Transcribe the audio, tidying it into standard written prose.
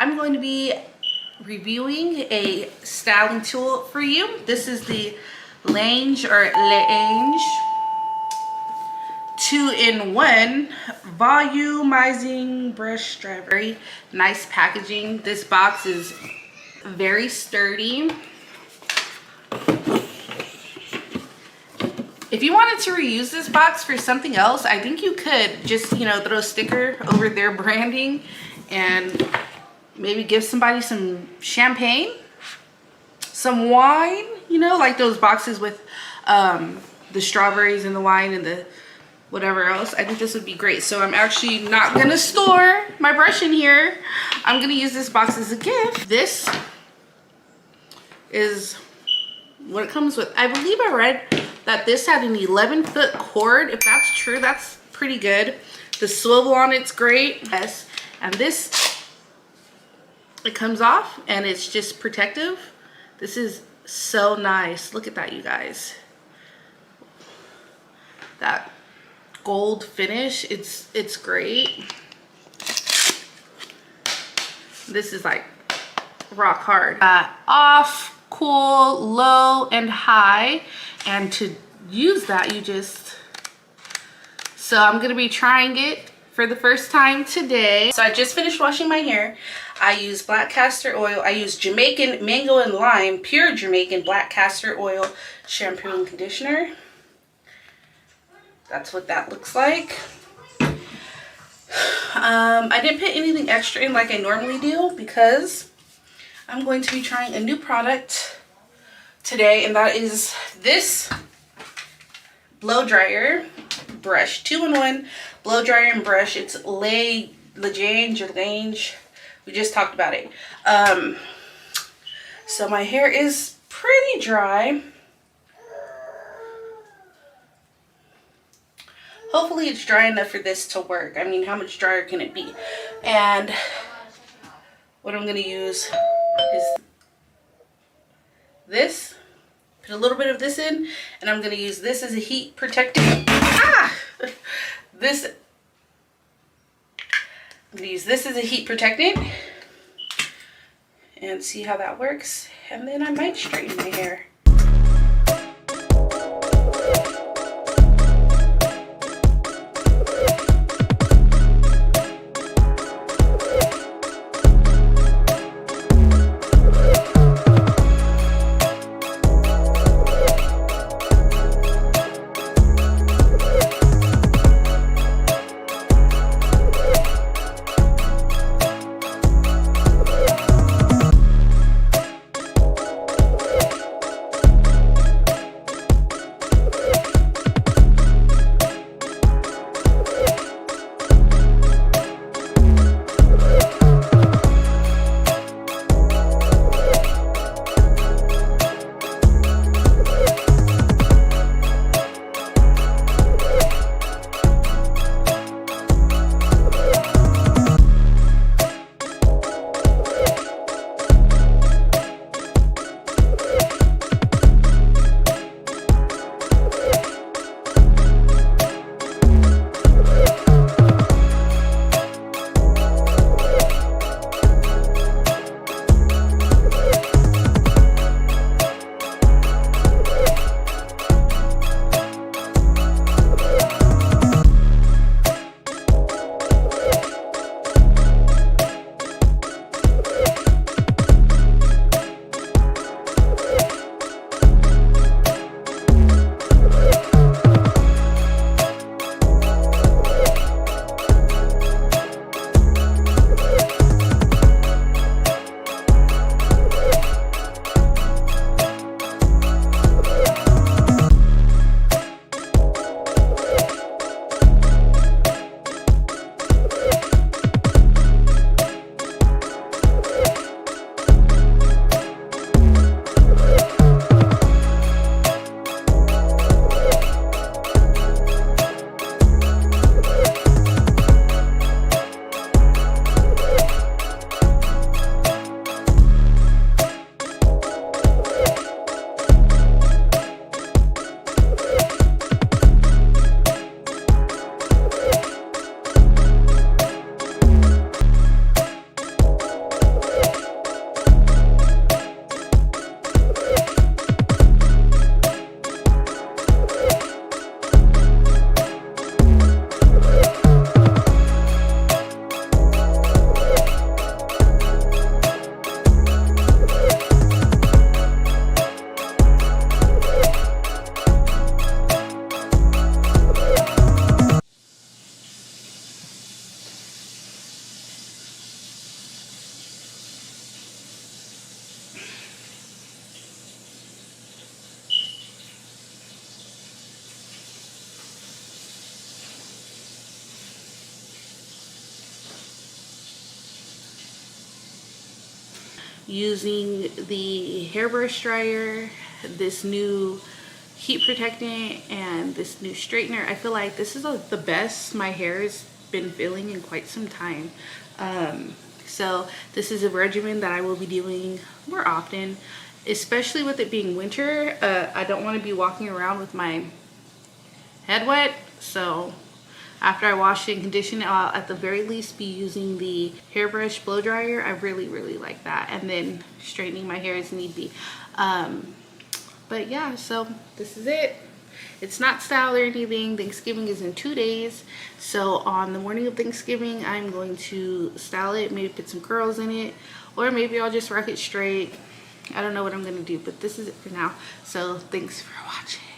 I'm going to be reviewing a styling tool for you. This is the L'ANGE 2-in-1 volumizing brush driver. Very nice packaging. This box is very sturdy. If you wanted to reuse this box for something else, I think you could just, you know, throw a sticker over their branding and maybe give somebody some champagne, some wine, you know, like those boxes with the strawberries and the wine and the whatever else. I think this would be great. So I'm actually not gonna store my brush in here. I'm gonna use this box as a gift. This is what it comes with. I believe I read that this had an 11-foot cord. If that's true, that's pretty good. The swivel on it's great. Yes, and this, it comes off and it's just protective. This is so nice. Look at that, you guys. That gold finish, it's great. This is like rock hard. Off, cool, low, and high. And to use that, you just, so I'm gonna be trying it for the first time today. So I just finished washing my hair. I use black castor oil. I use Jamaican mango and lime, pure Jamaican black castor oil shampoo and conditioner. That's what that looks like. I didn't put anything extra in like I normally do because I'm going to be trying a new product today, and that is this blow dryer brush. 2-in-1 blow dryer and brush. It's L'ANGE. We just talked about it. So my hair is pretty dry. Hopefully it's dry enough for this to work. I mean, how much drier can it be? And what I'm gonna use is this. Put a little bit of this in, and I'm gonna use this as a heat protectant. I'm gonna use this as a heat protectant and see how that works. And then I might straighten my hair. using the hairbrush dryer, this new heat protectant, and this new straightener. I feel like this is the best my hair has been feeling in quite some time. So this is a regimen that I will be doing more often, especially with it being winter. I don't want to be walking around with my head wet, so after I wash it and condition it, I'll at the very least be using the hairbrush blow dryer. I really like that, and then straightening my hair as need be. But yeah, so this is it. It's not styled or anything. Thanksgiving is in 2 days, so on the morning of Thanksgiving I'm going to style it, maybe put some curls in it, or maybe I'll just rock it straight. I don't know what I'm gonna do, but this is it for now. So thanks for watching.